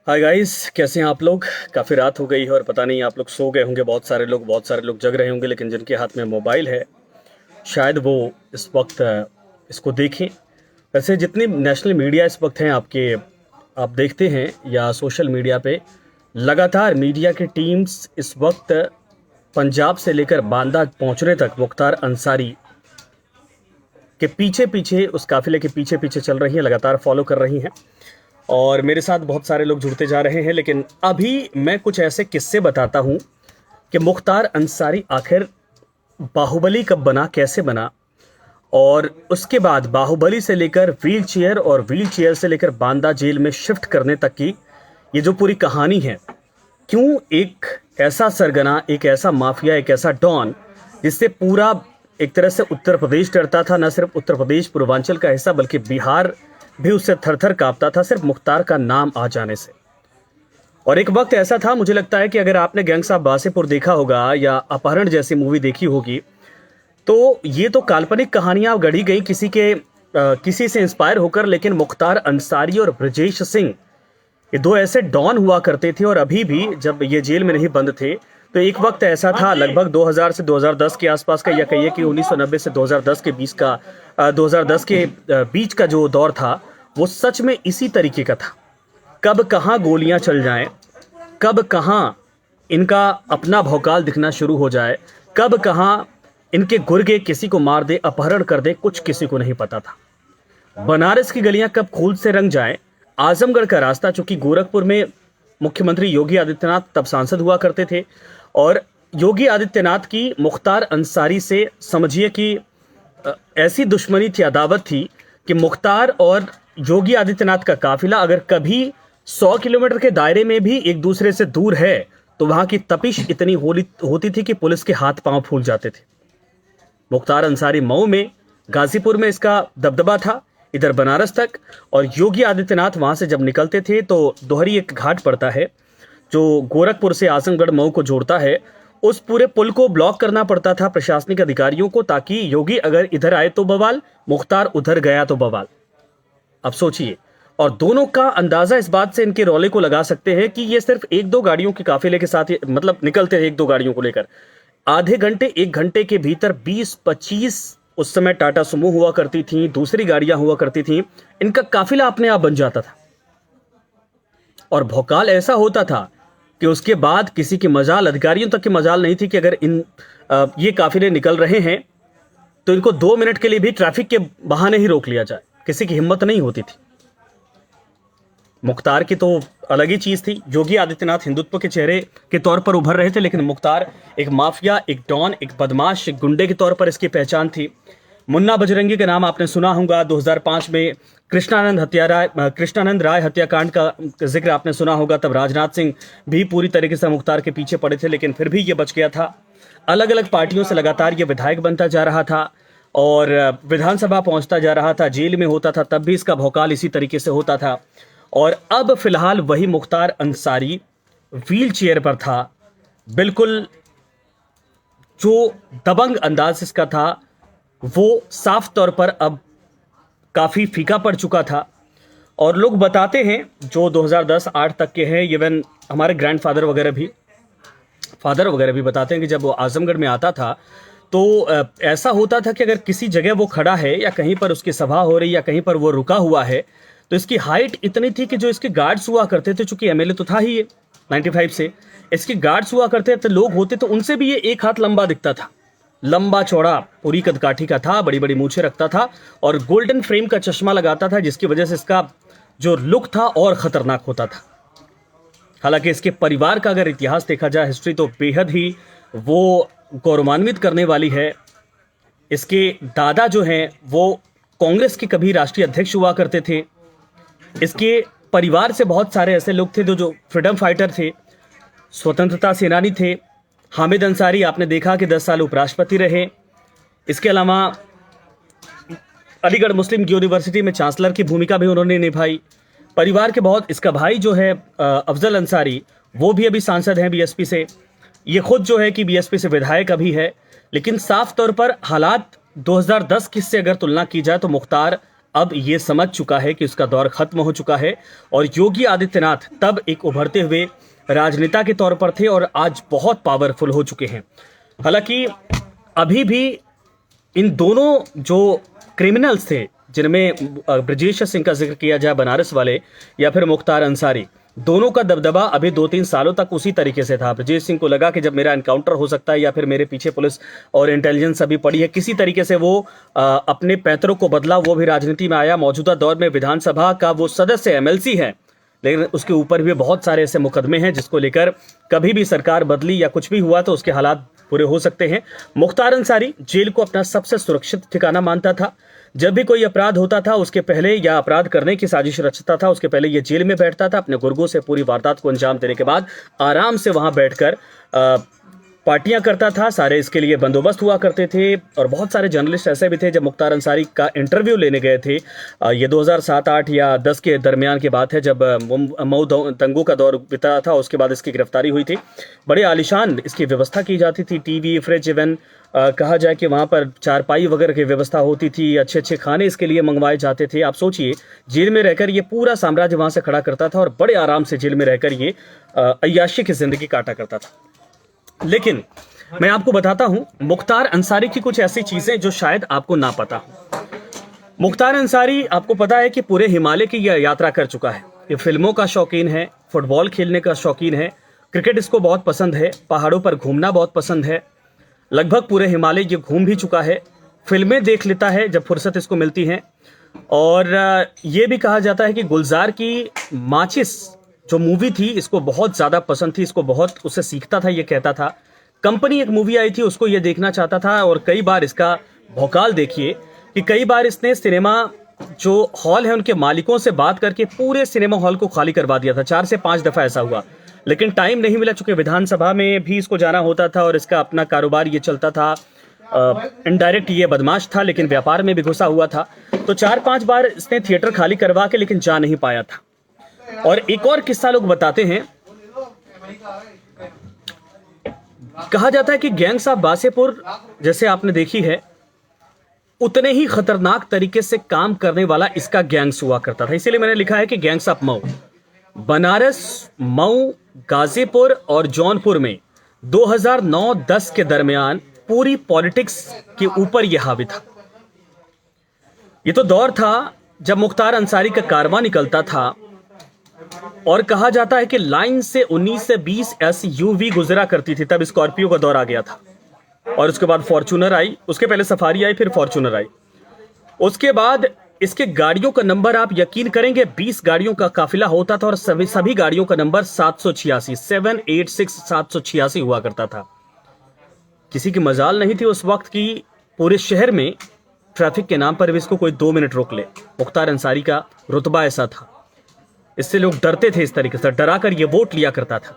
Hi guys, कैसे हैं आप लोग। काफ़ी रात हो गई है और पता नहीं आप लोग सो गए होंगे। बहुत सारे लोग जग रहे होंगे, लेकिन जिनके हाथ में मोबाइल है शायद वो इस वक्त इसको देखें। वैसे जितनी नेशनल मीडिया इस वक्त हैं आपके, आप देखते हैं या सोशल मीडिया पे लगातार मीडिया की टीम्स इस वक्त पंजाब से लेकर बांदा पहुंचने तक मुख्तार अंसारी के पीछे पीछे, उस काफिले के पीछे पीछे चल रही हैं, लगातार फॉलो कर रही हैं। और मेरे साथ बहुत सारे लोग जुड़ते जा रहे हैं, लेकिन अभी मैं कुछ ऐसे किस्से बताता हूं कि मुख्तार अंसारी आखिर बाहुबली कब बना, कैसे बना, और उसके बाद बाहुबली से लेकर व्हील चेयर और व्हील चेयर से लेकर बांदा जेल में शिफ्ट करने तक की ये जो पूरी कहानी है। क्यों एक ऐसा सरगना, एक ऐसा माफिया, एक ऐसा डॉन जिससे पूरा एक तरह से उत्तर प्रदेश डरता था, न सिर्फ उत्तर प्रदेश पूर्वांचल का हिस्सा बल्कि बिहार भी उससे थर थर कांपता था सिर्फ मुख्तार का नाम आ जाने से। और एक वक्त ऐसा था, मुझे लगता है कि अगर आपने गैंग्स ऑफ वासेपुर देखा होगा या अपहरण जैसी मूवी देखी होगी, तो ये तो काल्पनिक कहानियां गढ़ी गई किसी से इंस्पायर होकर, लेकिन मुख्तार अंसारी और ब्रजेश सिंह ये दो ऐसे डॉन हुआ करते थे। और अभी भी जब ये जेल में नहीं बंद थे तो एक वक्त ऐसा था, लगभग 2000 से 2010 के आसपास का, या कहिए कि 1990 से 2010 के बीच का 2010 के बीच का जो दौर था वो सच में इसी तरीके का था। कब कहाँ गोलियां चल जाएं, कब कहाँ इनका अपना भौकाल दिखना शुरू हो जाए, कब कहाँ इनके गुर्गे किसी को मार दे, अपहरण कर दे, कुछ किसी को नहीं पता था। बनारस की गलियां कब खून से रंग जाएं, आजमगढ़ का रास्ता, चूंकि गोरखपुर में मुख्यमंत्री योगी आदित्यनाथ तब सांसद हुआ करते थे, और योगी आदित्यनाथ की मुख्तार अंसारी से समझिए कि ऐसी दुश्मनी थी, अदावत थी कि मुख्तार और योगी आदित्यनाथ का काफिला अगर कभी 100 किलोमीटर के दायरे में भी एक दूसरे से दूर है तो वहां की तपिश इतनी होती थी कि पुलिस के हाथ पांव फूल जाते थे। मुख्तार अंसारी मऊ में, गाजीपुर में इसका दबदबा था, इधर बनारस तक। और योगी आदित्यनाथ वहां से जब निकलते थे तो दोहरी एक घाट पड़ता है जो गोरखपुर से आजमगढ़ मऊ को जोड़ता है, उस पूरे पुल को ब्लॉक करना पड़ता था प्रशासनिक अधिकारियों को, ताकि योगी अगर इधर आए तो बवाल, मुख्तार उधर गया तो बवाल। अब सोचिए, और दोनों का अंदाजा इस बात से इनके रौले को लगा सकते हैं कि ये सिर्फ एक दो गाड़ियों के काफिले के साथ मतलब निकलते हैं, एक दो गाड़ियों को लेकर। आधे घंटे एक घंटे के भीतर 20-25 उस समय टाटा सुमो हुआ करती थी, दूसरी गाड़ियां हुआ करती थी, इनका काफिला अपने आप बन जाता था। और भौकाल ऐसा होता था कि उसके बाद किसी की मजाल, अधिकारियों तक की मजाल नहीं थी कि अगर ये काफिले निकल रहे हैं तो इनको 2 मिनट के लिए भी ट्रैफिक के बहाने ही रोक लिया जाए, किसी की हिम्मत नहीं होती थी। मुख्तार की तो अलग ही चीज थी। योगी आदित्यनाथ हिंदुत्व के चेहरे के तौर पर उभर रहे थे, लेकिन मुख्तार एक माफिया, एक डॉन, एक बदमाश, एक गुंडे के तौर पर इसकी पहचान थी। मुन्ना बजरंगी का नाम आपने सुना होगा। 2005 में कृष्णानंद राय हत्याकांड का जिक्र आपने सुना होगा। तब राजनाथ सिंह भी पूरी तरीके से मुख्तार के पीछे पड़े थे, लेकिन फिर भी ये बच गया था। अलग अलग पार्टियों से लगातार ये विधायक बनता जा रहा था और विधानसभा पहुंचता जा रहा था, जेल में होता था, तब भी इसका भौकाल इसी तरीके से होता था। और अब फिलहाल वही मुख्तार अंसारी व्हील चेयर पर था। बिल्कुल जो दबंग अंदाज इसका था वो साफ तौर पर अब काफी फीका पड़ चुका था। और लोग बताते हैं जो 2010-8 तक के हैं, इवन हमारे ग्रैंडफादर फादर वगैरह भी बताते हैं कि जब वो आजमगढ़ में आता था तो ऐसा होता था कि अगर किसी जगह वो खड़ा है या कहीं पर उसकी सभा हो रही या कहीं पर वो रुका हुआ है तो इसकी हाइट इतनी थी कि जो इसके गार्ड्स हुआ करते थे, चूंकि एमएलए तो था ही ये 95 से, इसके गार्ड्स हुआ करते थे, लोग होते तो उनसे भी ये एक हाथ लंबा दिखता था। लंबा चौड़ा, पूरी कदकाठी का था, बड़ी बड़ी मूछें रखता था और गोल्डन फ्रेम का चश्मा लगाता था, जिसकी वजह से इसका जो लुक था और खतरनाक होता था। हालांकि इसके परिवार का अगर इतिहास देखा जाए, हिस्ट्री, तो बेहद ही वो गौरवान्वित करने वाली है। इसके दादा जो हैं वो कांग्रेस के कभी राष्ट्रीय अध्यक्ष हुआ करते थे। इसके परिवार से बहुत सारे ऐसे लोग थे जो फ्रीडम फाइटर थे, स्वतंत्रता सेनानी थे। हामिद अंसारी आपने देखा कि 10 साल उपराष्ट्रपति रहे। इसके अलावा अलीगढ़ मुस्लिम यूनिवर्सिटी में चांसलर की भूमिका भी उन्होंने निभाई। परिवार के बहुत, इसका भाई जो है अफजल अंसारी, वो भी अभी सांसद हैं बीएसपी से। ये खुद जो है कि बीएसपी से विधायक अभी है। लेकिन साफ तौर पर हालात 2010 की से अगर तुलना की जाए तो मुख्तार अब ये समझ चुका है कि उसका दौर खत्म हो चुका है और योगी आदित्यनाथ तब एक उभरते हुए राजनेता के तौर पर थे और आज बहुत पावरफुल हो चुके हैं। हालांकि अभी भी इन दोनों जो क्रिमिनल्स थे, जिनमें ब्रजेश सिंह का जिक्र किया जाए बनारस वाले, या फिर मुख्तार अंसारी, दोनों का दबदबा अभी 2-3 सालों तक उसी तरीके से था। ब्रजेश सिंह को लगा कि जब मेरा एनकाउंटर हो सकता है या फिर मेरे पीछे पुलिस और इंटेलिजेंस अभी पड़ी है, किसी तरीके से वो अपने पैतरों को बदला, वो भी राजनीति में आया। मौजूदा दौर में विधानसभा का वो सदस्य एमएलसी है, लेकिन उसके ऊपर भी बहुत सारे ऐसे मुकदमे हैं जिसको लेकर कभी भी सरकार बदली या कुछ भी हुआ तो उसके हालात पूरे हो सकते हैं। मुख्तार अंसारी जेल को अपना सबसे सुरक्षित ठिकाना मानता था। जब भी कोई अपराध होता था उसके पहले, या अपराध करने की साजिश रचता था उसके पहले, ये जेल में बैठता था। अपने गुर्गों से पूरी वारदात को अंजाम देने के बाद आराम से वहां बैठकर पार्टियां करता था। सारे इसके लिए बंदोबस्त हुआ करते थे। और बहुत सारे जर्नलिस्ट ऐसे भी थे, जब मुख्तार अंसारी का इंटरव्यू लेने गए थे, ये 2007-8 या 10 के दरमियान की बात है, जब मऊ दंगों का दौर बिता था, उसके बाद इसकी गिरफ्तारी हुई थी। बड़े आलिशान इसकी व्यवस्था की जाती थी, टीवी, फ्रिज, इवन कहा जाए कि वहाँ पर चारपाई वगैरह की व्यवस्था होती थी, अच्छे अच्छे खाने इसके लिए मंगवाए जाते थे। आप सोचिए, जेल में रहकर ये पूरा साम्राज्य वहाँ से खड़ा करता था और बड़े आराम से जेल में रहकर ये अय्याशी की जिंदगी काटा करता था। लेकिन मैं आपको बताता हूं मुख्तार अंसारी की कुछ ऐसी चीजें जो शायद आपको ना पता हो। मुख्तार अंसारी, आपको पता है कि पूरे हिमालय की यह यात्रा कर चुका है। ये फिल्मों का शौकीन है, फुटबॉल खेलने का शौकीन है, क्रिकेट इसको बहुत पसंद है, पहाड़ों पर घूमना बहुत पसंद है। लगभग पूरे हिमालय ये घूम भी चुका है, फिल्में देख लेता है जब फुर्सत इसको मिलती है। और ये भी कहा जाता है कि गुलजार की माचिस जो मूवी थी इसको बहुत ज़्यादा पसंद थी, इसको बहुत उससे सीखता था, ये कहता था। कंपनी एक मूवी आई थी, उसको ये देखना चाहता था। और कई बार इसका भौकाल देखिए कि कई बार इसने सिनेमा जो हॉल है उनके मालिकों से बात करके पूरे सिनेमा हॉल को खाली करवा दिया था। 4 से 5 दफ़ा ऐसा हुआ, लेकिन टाइम नहीं मिला, चूंकि विधानसभा में भी इसको जाना होता था और इसका अपना कारोबार ये चलता था। इनडायरेक्ट ये बदमाश था, लेकिन व्यापार में भी घुसा हुआ था। तो 4-5 बार इसने थिएटर खाली करवा के लेकिन जा नहीं पाया था। और एक और किस्सा लोग बताते हैं, कहा जाता है कि गैंग्स ऑफ वासेपुर जैसे आपने देखी है, उतने ही खतरनाक तरीके से काम करने वाला इसका गैंग्स हुआ करता था। इसीलिए मैंने लिखा है कि गैंग्स ऑफ मऊ। बनारस, मऊ, गाजीपुर और जौनपुर में 2009-10 के दरमियान पूरी पॉलिटिक्स के ऊपर यह हावी था। यह तो दौर था जब मुख्तार अंसारी का कारवां निकलता था और कहा जाता है कि लाइन से 19 से 20 एसयूवी गुजरा करती थी। तब स्कॉर्पियो का दौर आ गया था और उसके बाद फॉर्च्यूनर आई, उसके पहले सफारी आई, फिर फॉर्च्यूनर आई। उसके बाद इसके गाड़ियों का नंबर, आप यकीन करेंगे, 20 गाड़ियों का काफिला होता था और सभी गाड़ियों का नंबर 786 हुआ करता था। किसी की मजाल नहीं थी उस वक्त की पूरे शहर में ट्रैफिक के नाम पर भी इसको कोई 2 मिनट रोक ले। मुख्तार अंसारी का रुतबा ऐसा था, इससे लोग डरते थे। इस तरीके से डरा कर ये वोट लिया करता था।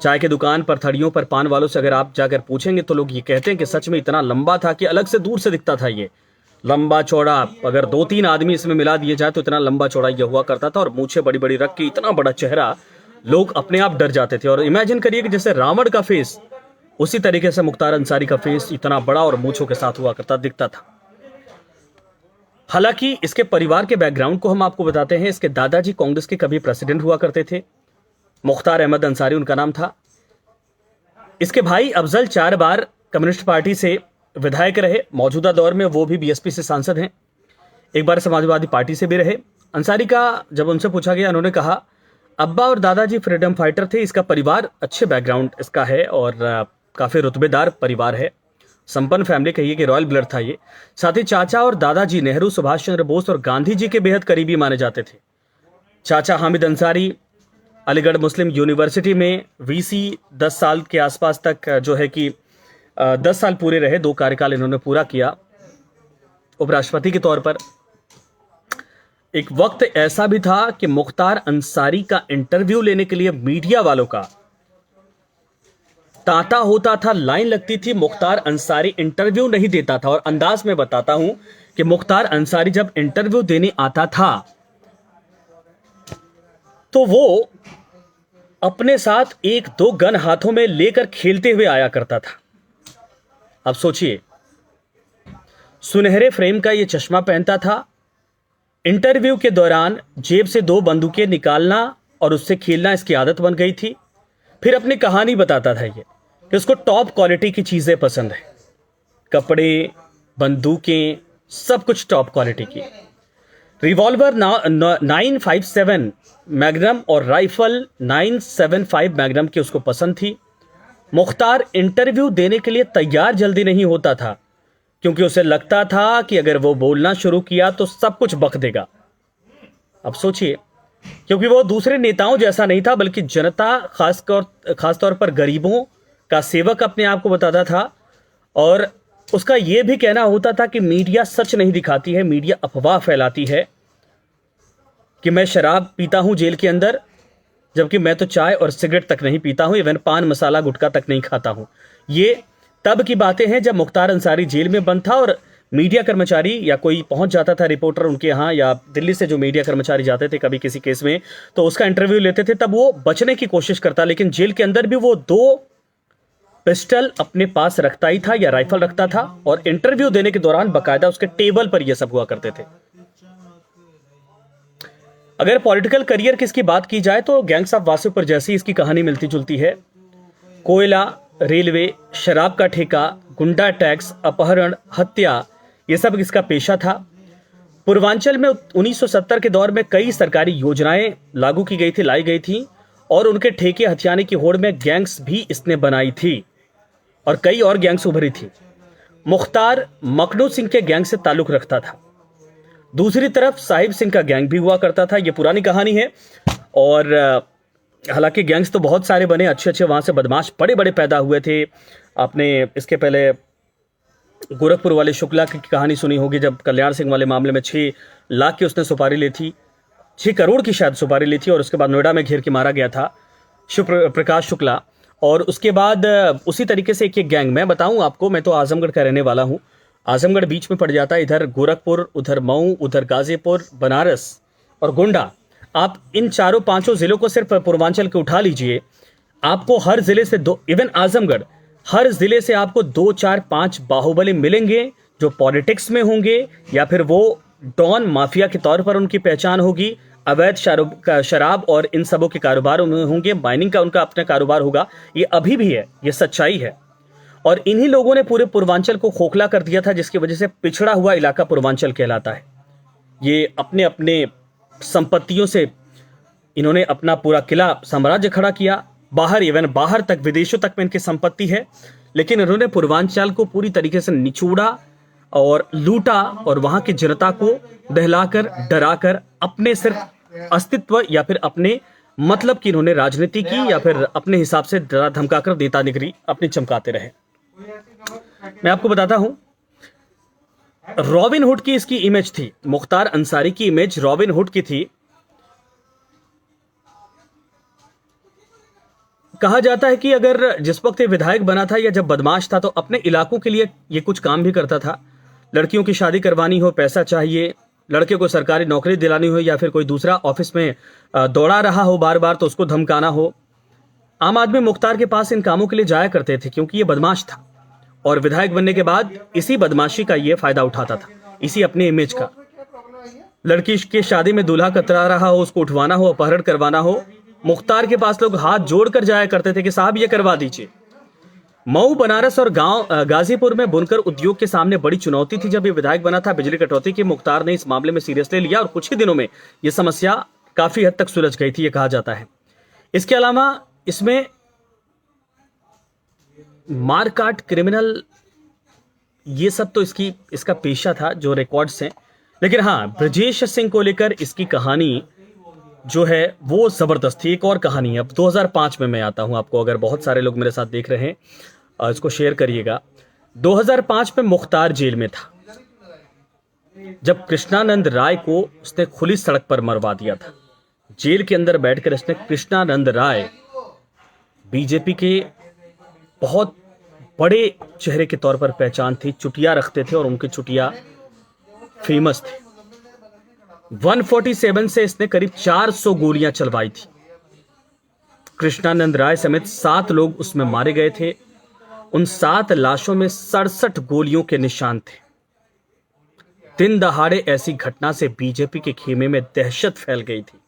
चाय की दुकान पर, थड़ियों पर पान वालों से अगर आप जाकर पूछेंगे तो लोग ये कहते हैं कि सच में इतना लंबा था कि अलग से दूर से दिखता था। ये लंबा चौड़ा, अगर 2-3 आदमी इसमें मिला दिए जाए तो इतना लंबा चौड़ा ये हुआ करता था। और मूछें बड़ी बड़ी रख के इतना बड़ा चेहरा, लोग अपने आप डर जाते थे। और इमेजिन करिए कि जैसे रावण का फेस, उसी तरीके से मुख्तार अंसारी का फेस इतना बड़ा और मूछों के साथ हुआ करता दिखता था। हालांकि इसके परिवार के बैकग्राउंड को हम आपको बताते हैं। इसके दादाजी कांग्रेस के कभी प्रेसिडेंट हुआ करते थे, मुख्तार अहमद अंसारी उनका नाम था। इसके भाई अफजल 4 बार कम्युनिस्ट पार्टी से विधायक रहे, मौजूदा दौर में वो भी बीएसपी से सांसद हैं। एक बार समाजवादी पार्टी से भी रहे। अंसारी का जब उनसे पूछा गया, उन्होंने कहा अब्बा और दादाजी फ्रीडम फाइटर थे। इसका परिवार अच्छे बैकग्राउंड इसका है और काफी रुतबेदार परिवार है, संपन्न फैमिली, कहिए कि रॉयल ब्लड था ये। साथ ही चाचा और दादाजी नेहरू, सुभाष चंद्र बोस और गांधी जी के बेहद करीबी माने जाते थे। चाचा हामिद अंसारी अलीगढ़ मुस्लिम यूनिवर्सिटी में वीसी 10 साल के आसपास तक जो है कि 10 साल पूरे रहे, 2 कार्यकाल इन्होंने पूरा किया उपराष्ट्रपति के तौर पर। एक वक्त ऐसा भी था कि मुख्तार अंसारी का इंटरव्यू लेने के लिए मीडिया वालों का तांता होता था, लाइन लगती थी। मुख्तार अंसारी इंटरव्यू नहीं देता था। और अंदाज में बताता हूं कि मुख्तार अंसारी जब इंटरव्यू देने आता था तो वो अपने साथ 1-2 गन हाथों में लेकर खेलते हुए आया करता था। अब सोचिए, सुनहरे फ्रेम का ये चश्मा पहनता था। इंटरव्यू के दौरान जेब से 2 बंदूकें निकालना और उससे खेलना इसकी आदत बन गई थी। फिर अपनी कहानी बताता था ये कि उसको टॉप क्वालिटी की चीज़ें पसंद है, कपड़े, बंदूकें, सब कुछ टॉप क्वालिटी की। रिवॉल्वर 957 मैग्नम और राइफल 975 मैग्नम की उसको पसंद थी। मुख्तार इंटरव्यू देने के लिए तैयार जल्दी नहीं होता था, क्योंकि उसे लगता था कि अगर वो बोलना शुरू किया तो सब कुछ बक देगा। अब सोचिए, क्योंकि वो दूसरे नेताओं जैसा नहीं था, बल्कि जनता, खासतौर पर गरीबों का सेवक अपने आप को बताता था। और उसका यह भी कहना होता था कि मीडिया सच नहीं दिखाती है, मीडिया अफवाह फैलाती है कि मैं शराब पीता हूं जेल के अंदर, जबकि मैं तो चाय और सिगरेट तक नहीं पीता हूं, इवन पान मसाला गुटखा तक नहीं खाता हूं। ये तब की बातें हैं जब मुख्तार अंसारी जेल में बंद था और मीडिया कर्मचारी या कोई पहुंच जाता था, रिपोर्टर उनके यहाँ, या दिल्ली से जो मीडिया कर्मचारी जाते थे कभी किसी केस में, तो उसका इंटरव्यू लेते थे। तब वो बचने की कोशिश करता, लेकिन जेल के अंदर भी वो 2 पिस्टल अपने पास रखता ही था या राइफल रखता था, और इंटरव्यू देने के दौरान बकायदा उसके टेबल पर यह सब हुआ करते थे। अगर पॉलिटिकल करियर की इसकी बात की जाए तो गैंग्स ऑफ वासेपुर जैसी इसकी कहानी मिलती जुलती है। कोयला, रेलवे, शराब का ठेका, गुंडा टैक्स, अपहरण, हत्या, यह सब इसका पेशा था। पूर्वांचल में 1970 के दौर में कई सरकारी योजनाएं लागू की गई थी, लाई गई थी, और उनके ठेके हथियाने की होड़ में गैंग्स भी इसने बनाई थी और कई और गैंग्स उभरी थी। मुख्तार मखनू सिंह के गैंग से ताल्लुक रखता था। दूसरी तरफ साहिब सिंह का गैंग भी हुआ करता था। यह पुरानी कहानी है, और हालांकि गैंग्स तो बहुत सारे बने, अच्छे अच्छे वहां से बदमाश बड़े बड़े पैदा हुए थे। आपने इसके पहले गोरखपुर वाले शुक्ला की कहानी सुनी होगी, जब कल्याण सिंह वाले मामले में 6 लाख की उसने सुपारी ली थी, 6 करोड़ की शायद सुपारी ली थी, और उसके बाद नोएडा में घेर के मारा गया था प्रकाश शुक्ला। और उसके बाद उसी तरीके से एक गैंग, मैं बताऊं आपको, मैं तो आजमगढ़ का रहने वाला हूं, आजमगढ़ बीच में पड़ जाता है, इधर गोरखपुर, उधर मऊ, उधर गाजीपुर, बनारस और गोंडा। आप इन 4-5 जिलों को सिर्फ पूर्वांचल के उठा लीजिए, आपको हर जिले से 2, इवन आजमगढ़, हर जिले से आपको 2, 4, 5 बाहुबली मिलेंगे, जो पॉलिटिक्स में होंगे या फिर वो डॉन माफिया के तौर पर उनकी पहचान होगी, अवैध शराब और इन सबों के कारोबारों में होंगे, माइनिंग का उनका अपना कारोबार होगा। ये अभी भी है, ये सच्चाई है। और इन्हीं लोगों ने पूरे पूर्वांचल को खोखला कर दिया था, जिसकी वजह से पिछड़ा हुआ इलाका पूर्वांचल कहलाता है। ये अपने अपने संपत्तियों से इन्होंने अपना पूरा किला साम्राज्य खड़ा किया, बाहर, इवन बाहर तक, विदेशों तक में इनकी संपत्ति है, लेकिन इन्होंने पूर्वांचल को पूरी तरीके से निचोड़ा और लूटा, और वहां की जनता को दहलाकर, डराकर अपने सिर्फ अस्तित्व या फिर अपने मतलब की इन्होंने राजनीति की, या फिर अपने हिसाब से डरा धमकाकर नेतागिरी अपनी चमकाते रहे। मैं आपको बताता हूं, रॉबिन हुड की इसकी इमेज थी, मुख्तार अंसारी की इमेज रॉबिन हुड की थी। कहा जाता है कि अगर जिस वक्त ये विधायक बना था या जब बदमाश था, तो अपने इलाकों के लिए ये कुछ काम भी करता था। लड़कियों की शादी करवानी हो, पैसा चाहिए, लड़के को सरकारी नौकरी दिलानी हो, या फिर कोई दूसरा ऑफिस में दौड़ा रहा हो बार बार तो उसको धमकाना हो, आम आदमी मुख्तार के पास इन कामों के लिए जाया करते थे, क्योंकि ये बदमाश था। और विधायक बनने के बाद इसी बदमाशी का ये फायदा उठाता था, इसी अपनी इमेज का। लड़की के शादी में दूल्हा कतरा रहा हो, उसको उठवाना हो, अपहरण करवाना हो, मुख्तार के पास लोग हाथ जोड़कर जाया करते थे कि साहब ये करवा दीजिए। मऊ, बनारस और गाजीपुर में बुनकर उद्योग के सामने बड़ी चुनौती थी जब ये विधायक बना था। बिजली कटौती की मुख्तार ने इस मामले में सीरियसली लिया और कुछ ही दिनों में यह समस्या काफी हद तक सुलझ गई थी, ये कहा जाता है। इसके अलावा इसमें मारकाट, क्रिमिनल, ये सब तो इसका पेशा था, जो रिकॉर्ड्स हैं। लेकिन हाँ, ब्रजेश सिंह को लेकर इसकी कहानी जो है वो जबरदस्त थी। एक और कहानी है, अब 2005 में मैं आता हूं आपको, अगर बहुत सारे लोग मेरे साथ देख रहे हैं इसको शेयर करिएगा। 2005 में मुख्तार जेल में था जब कृष्णानंद राय को उसने खुली सड़क पर मरवा दिया था। जेल के अंदर बैठकर इसने, कृष्णानंद राय बीजेपी के बहुत बड़े चेहरे के तौर पर पहचान थी, चुटिया रखते थे और उनकी चुटिया फेमस थी। 147 से इसने करीब 400 गोलियां चलवाई थी। कृष्णानंद राय समेत 7 लोग उसमें मारे गए थे। उन 7 लाशों में 67 गोलियों के निशान थे। दिन दहाड़े ऐसी घटना से बीजेपी के खेमे में दहशत फैल गई थी।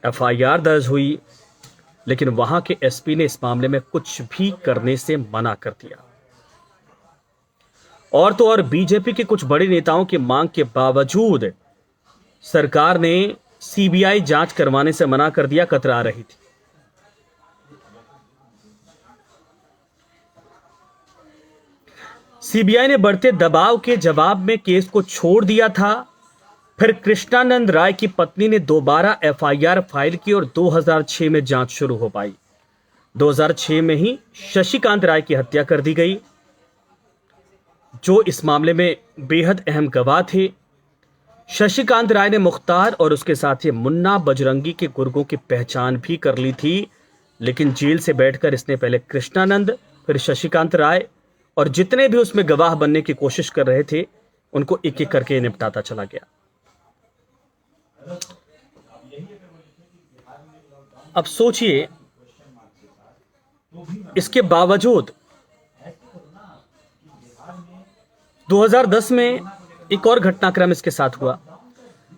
एफआईआर दर्ज हुई, लेकिन वहां के एसपी ने इस मामले में कुछ भी करने से मना कर दिया। और तो और बीजेपी के कुछ बड़े नेताओं की मांग के बावजूद सरकार ने सीबीआई जांच करवाने से मना कर दिया, कतरा रही थी। सीबीआई ने बढ़ते दबाव के जवाब में केस को छोड़ दिया था। फिर कृष्णानंद राय की पत्नी ने दोबारा एफआईआर फाइल की और 2006 में जांच शुरू हो पाई। 2006 में ही शशिकांत राय की हत्या कर दी गई, जो इस मामले में बेहद अहम गवाह थे। शशिकांत राय ने मुख्तार और उसके साथी मुन्ना बजरंगी के गुर्गों की पहचान भी कर ली थी, लेकिन जेल से बैठकर इसने पहले कृष्णानंद, फिर शशिकांत राय और जितने भी उसमें गवाह बनने की कोशिश कर रहे थे उनको एक एक करके निपटाता चला गया। अब सोचिए, इसके बावजूद 2010 में एक और घटनाक्रम इसके साथ हुआ।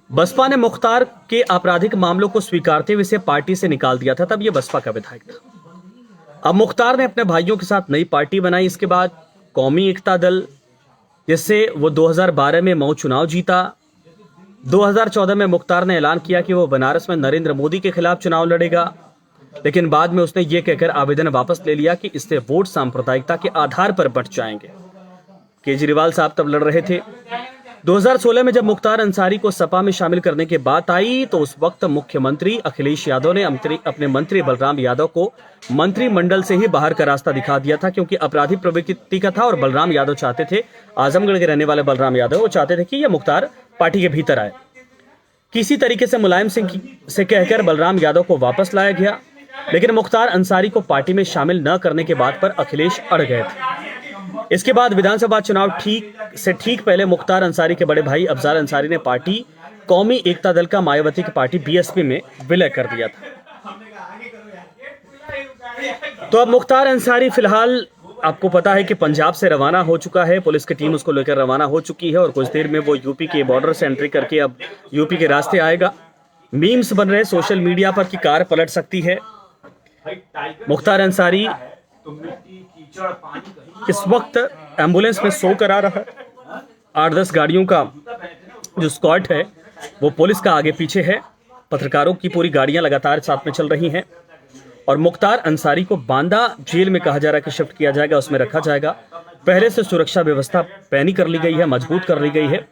बसपा ने मुख्तार के आपराधिक मामलों को स्वीकारते हुए इसे पार्टी से निकाल दिया था। तब यह बसपा का विधायक था। अब मुख्तार ने अपने भाइयों के साथ नई पार्टी बनाई। इसके बाद कौमी एकता दल, जिससे वो 2012 में मऊ चुनाव जीता। 2014 में मुख्तार ने ऐलान किया कि वो बनारस में नरेंद्र मोदी के खिलाफ चुनाव लड़ेगा, लेकिन बाद में उसने ये कहकर आवेदन वापस ले लिया कि इससे वोट सांप्रदायिकता के आधार पर बंट जाएंगे। केजरीवाल साहब तब लड़ रहे थे। 2016 में जब मुख्तार अंसारी को सपा में शामिल करने की बात आई तो उस वक्त मुख्यमंत्री अखिलेश यादव ने अपने मंत्री बलराम यादव को मंत्रिमंडल से ही बाहर का रास्ता दिखा दिया था, क्योंकि अपराधी प्रवृत्ति का था और बलराम यादव चाहते थे, आजमगढ़ के रहने वाले बलराम यादव, वो चाहते थे कि यह मुख्तार पार्टी के भीतर आए। किसी तरीके से मुलायम सिंह से कहकर बलराम यादव को वापस लाया गया, लेकिन मुख्तार अंसारी को पार्टी में शामिल न करने के बात पर अखिलेश अड़ गए थे। इसके बाद विधानसभा चुनाव ठीक पहले मुख्तार अंसारी के बड़े भाई अफजाल अंसारी ने पार्टी कौमी एकता दल का मायावती की पार्टी बीएसपी में विलय कर दिया था। तो अब मुख्तार अंसारी फिलहाल आपको पता है कि पंजाब से रवाना हो चुका है। पुलिस की टीम उसको लेकर रवाना हो चुकी है और कुछ देर में वो यूपी के बॉर्डर से एंट्री करके अब यूपी के रास्ते आएगा। मीम्स बन रहे सोशल मीडिया पर कि कार पलट सकती है। मुख्तार अंसारी इस वक्त एम्बुलेंस में सो कर आ रहा है। 8-10 गाड़ियों का जो स्क्वाड है वो पुलिस का आगे पीछे है। पत्रकारों की पूरी गाड़ियां लगातार साथ में चल रही हैं और मुख्तार अंसारी को बांदा जेल में कहा जा रहा है कि शिफ्ट किया जाएगा, उसमें रखा जाएगा। पहले से सुरक्षा व्यवस्था पैनी कर ली गई है, मजबूत कर ली गई है।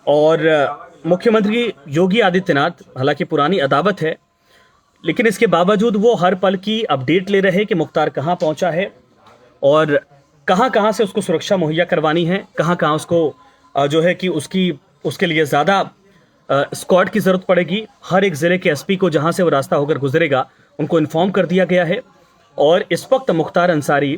और मुख्यमंत्री योगी आदित्यनाथ, हालांकि पुरानी अदावत है, लेकिन इसके बावजूद वो हर पल की अपडेट ले रहे हैं कि मुख्तार कहाँ पहुंचा है और कहाँ से उसको सुरक्षा मुहैया करवानी है, कहाँ उसको जो है कि उसके लिए ज़्यादा स्क्वाड की ज़रूरत पड़ेगी। हर एक ज़िले के एसपी को जहाँ से वो रास्ता होकर गुजरेगा उनको इन्फॉर्म कर दिया गया है। और इस वक्त मुख्तार अंसारी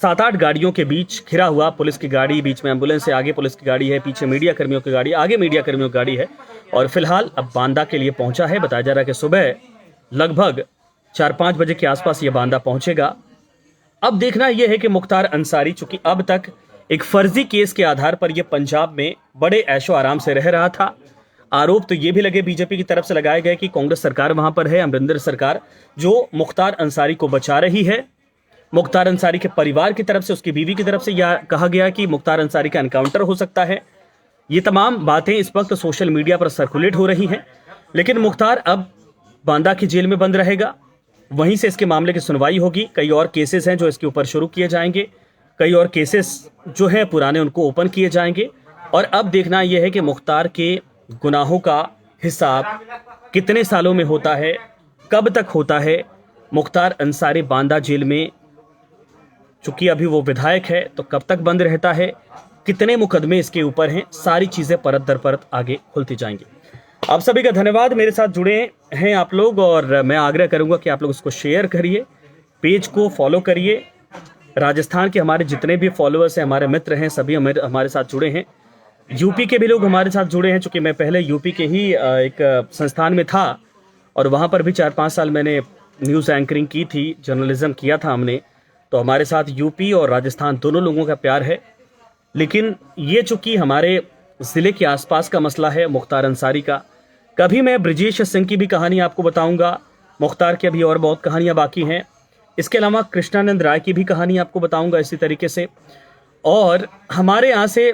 7-8 गाड़ियों के बीच घिरा हुआ, पुलिस की गाड़ी बीच में, एम्बुलेंस से आगे पुलिस की गाड़ी है, पीछे मीडिया कर्मियों की गाड़ी, आगे मीडिया कर्मियों की गाड़ी है और फिलहाल अब बांदा के लिए पहुंचा है। बताया जा रहा है कि सुबह लगभग 4-5 बजे के आसपास ये बांदा पहुंचेगा। अब देखना यह है कि मुख्तार अंसारी, चूंकि अब तक एक फर्जी केस के आधार पर यह पंजाब में बड़े ऐशो आराम से रह रहा था। आरोप तो ये भी लगे बीजेपी की तरफ से लगाए गए कि कांग्रेस सरकार वहां पर है, अमरिंदर सरकार, जो मुख्तार अंसारी को बचा रही है। मुख्तार अंसारी के परिवार की तरफ से, उसकी बीवी की तरफ से यह कहा गया कि मुख्तार अंसारी का एनकाउंटर हो सकता है। ये तमाम बातें इस वक्त सोशल मीडिया पर सर्कुलेट हो रही हैं, लेकिन मुख्तार अब बांदा की जेल में बंद रहेगा। वहीं से इसके मामले की सुनवाई होगी। कई और केसेस हैं जो इसके ऊपर शुरू किए जाएंगे, कई और केसेस जो हैं पुराने उनको ओपन किए जाएंगे। और अब देखना यह है कि मुख्तार के गुनाहों का हिसाब कितने सालों में होता है, कब तक होता है। मुख्तार अंसारी बांदा जेल में, चूंकि अभी वो विधायक है, तो कब तक बंद रहता है, कितने मुकदमे इसके ऊपर हैं, सारी चीजें परत दर परत आगे खुलती जाएंगी। आप सभी का धन्यवाद, मेरे साथ जुड़े हैं आप लोग, और मैं आग्रह करूंगा कि आप लोग इसको शेयर करिए, पेज को फॉलो करिए। राजस्थान के हमारे जितने भी फॉलोअर्स हैं, हमारे मित्र हैं, सभी हमारे साथ जुड़े हैं। यूपी के भी लोग हमारे साथ जुड़े हैं, चूंकि मैं पहले यूपी के ही एक संस्थान में था और वहाँ पर भी 4-5 साल मैंने न्यूज़ एंकरिंग की थी, जर्नलिज्म किया था हमने। तो हमारे साथ यूपी और राजस्थान दोनों लोगों का प्यार है। लेकिन ये चूंकि हमारे ज़िले के आसपास का मसला है मुख्तार अंसारी का। कभी मैं ब्रजेश सिंह की भी कहानी आपको बताऊंगा। मुख्तार की अभी और बहुत कहानियां बाकी हैं। इसके अलावा कृष्णानंद राय की भी कहानी आपको बताऊंगा इसी तरीके से। और हमारे यहाँ से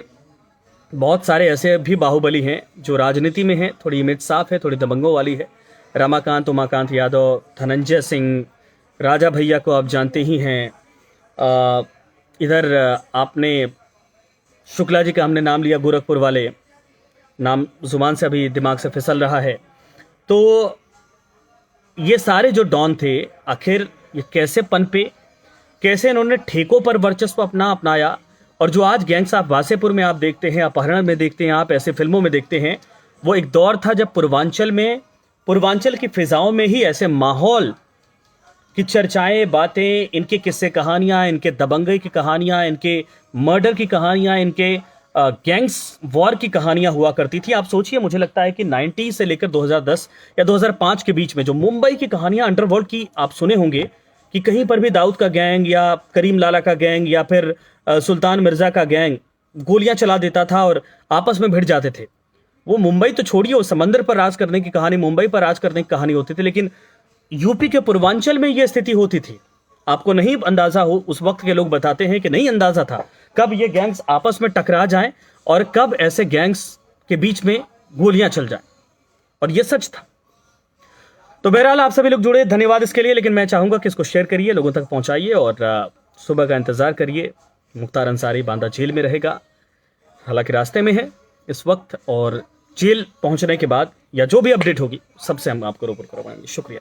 बहुत सारे ऐसे भी बाहुबली हैं जो राजनीति में हैं, थोड़ी इमेज साफ है, थोड़ी दबंगों वाली है। रमाकांत, उमाकांत यादव, धनंजय सिंह, राजा भैया को आप जानते ही हैं। इधर आपने शुक्ला जी का हमने नाम लिया, गोरखपुर वाले, नाम जुबान से अभी दिमाग से फिसल रहा है। तो ये सारे जो डॉन थे, आखिर ये कैसे पनपे, कैसे इन्होंने ठेकों पर वर्चस्व अपनाया। और जो आज गैंग्स ऑफ वासेपुर में आप देखते हैं, अपहरण में देखते हैं, आप ऐसे फिल्मों में देखते हैं, वो एक दौर था जब पूर्वांचल की फिजाओं में ही ऐसे माहौल की चर्चाएं, बातें, इनके किस्से कहानियां, इनके दबंगई की कहानियां, इनके मर्डर की कहानियां, इनके गैंग्स वॉर की कहानियां हुआ करती थी। आप सोचिए, मुझे लगता है कि 90 से लेकर 2010 या 2005 के बीच में जो मुंबई की कहानियां अंडरवर्ल्ड की आप सुने होंगे कि कहीं पर भी दाऊद का गैंग या करीम लाला का गैंग या फिर सुल्तान मिर्जा का गैंग गोलियां चला देता था और आपस में भिड़ जाते थे। वो मुंबई तो छोड़िए, वो समंदर पर राज करने की कहानी, मुंबई पर राज करने की कहानी होती थी। लेकिन यूपी के पूर्वांचल में यह स्थिति होती थी। आपको नहीं अंदाजा हो, उस वक्त के लोग बताते हैं कि नहीं अंदाजा था कब ये गैंग्स आपस में टकरा जाएं और कब ऐसे गैंग्स के बीच में गोलियां चल जाएं। और यह सच था। तो बहरहाल आप सभी लोग जुड़े, धन्यवाद इसके लिए। लेकिन मैं चाहूंगा कि इसको शेयर करिए, लोगों तक पहुंचाइए और सुबह का इंतजार करिए। मुख्तार अंसारी बांदा जेल में रहेगा, हालांकि रास्ते में है इस वक्त, और जेल पहुंचने के बाद या जो भी अपडेट होगी सबसे हम आपको रूबरू करवाएंगे। शुक्रिया।